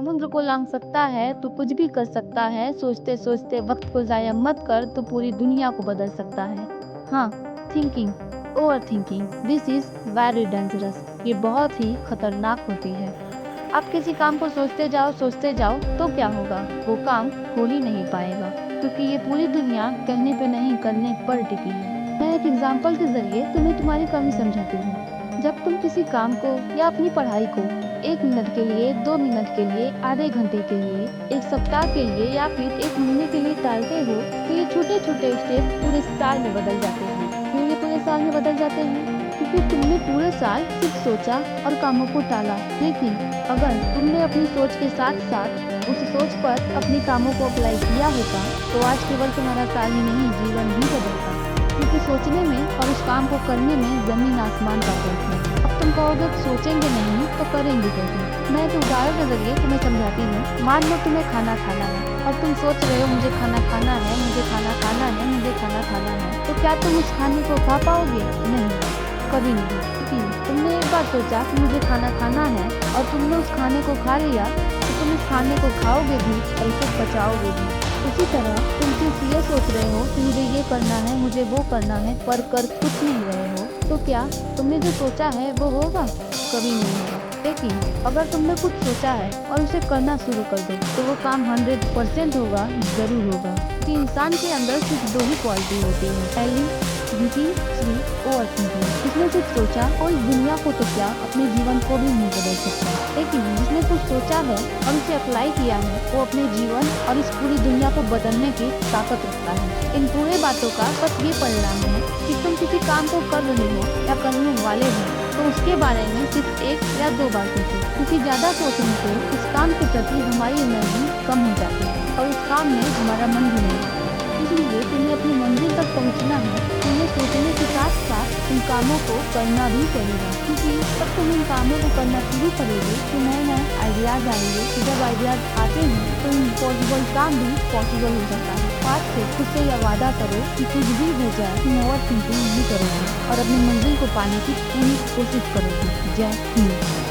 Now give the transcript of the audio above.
समुद्र को लांघ सकता है तो कुछ भी कर सकता है। सोचते सोचते वक्त को जाया मत कर तो पूरी दुनिया को बदल सकता है। हाँ, thinking, over thinking, this is very dangerous. ये बहुत ही खतरनाक होती है। आप किसी काम को सोचते जाओ तो क्या होगा? वो काम हो ही नहीं पाएगा, क्योंकि ये पूरी दुनिया कहने पे नहीं करने पर टिकी है। मैं एक एग्जाम्पल के जरिए तुम्हें तुम्हारी कमी समझाती हूँ। जब तुम किसी काम को या अपनी पढ़ाई को 1 मिनट के लिए, 2 मिनट के लिए, आधे घंटे के लिए, एक सप्ताह के लिए या फिर 1 महीने के लिए टालते हो तो ये छोटे छोटे स्टेप पूरे साल में बदल जाते हैं। क्यों ये पूरे साल में बदल जाते हैं? क्योंकि तुमने पूरे साल सिर्फ सोचा और कामों को टाला। लेकिन अगर तुमने अपनी सोच के साथ साथ उस सोच पर अपने कामों को अप्लाई किया होता तो आज केवल तुम्हारा साल ही नहीं, जीवन भी बदलता। क्योंकि सोचने में और उस काम को करने में जमीन आसमान का फर्क है। अब तुम कहोगे सोचेंगे नहीं तो करेंगे कैसे? मैं एक उदाहरण के जरिए तुम्हें समझाती हूँ। मान लो तुम्हें खाना खाना है और तुम सोच रहे हो मुझे खाना खाना है, मुझे खाना खाना है, मुझे खाना खाना है। तो क्या तुम उस खाने को खा पाओगे? नहीं, कभी नहीं। क्योंकि तुमने एक बार सोचा कि मुझे खाना खाना है और तुमने उस खाने को खा लिया तो तुम उस खाने को खाओगे भी और उसे बचाओगे भी। उसी तरह तुम सिर्फ ये सोच रहे हो कि मुझे ये करना है, मुझे वो करना है, पर कर कुछ नहीं रहे हो। तो क्या तुमने जो सोचा है वो होगा? कभी नहीं होगा। लेकिन अगर तुमने कुछ सोचा है और उसे करना शुरू कर दो तो वो काम 100% होगा, जरूर होगा। कि इंसान के अंदर सिर्फ दो ही क्वालिटी होती है। पहली थिंकिंग, दूसरी ओवर थिंकिंग। जिसने कुछ सोचा और इस दुनिया को तो क्या अपने जीवन को भी नहीं बदल सकता, लेकिन जिसने कुछ सोचा है और उसे अप्लाई किया है वो अपने जीवन और इस पूरी दुनिया को बदलने की ताकत रखता है। इन पूरे बातों का बस ये परिणाम है कि तुम किसी काम को कर रहे हो या करने वाले हो तो उसके बारे में सिर्फ 1 या 2 बार सोचो। क्योंकि ज्यादा सोचने से उस काम के प्रति हमारी एनर्जी कम हो जाती है और उस काम में हमारा मन भी नहीं लगता। इसलिए तुम्हें अपनी मंजिल तक पहुंचना है, तुम्हें सोचने के साथ साथ इन कामों को करना भी पड़ेगा। क्योंकि जब तुम इन कामों को करना शुरू करोगे तो नए नए आइडियाज आएंगे। जब आइडियाज आते हैं तो इम्पॉसिबल काम भी पॉसिबल हो सकता है। आज से खुद से यह वादा करो कि कुछ भी हो जाए तुम ओवर थिंकिंग नहीं करोगे और अपनी मंजिल को पाने की पूरी कोशिश करोगे। जय हिंद।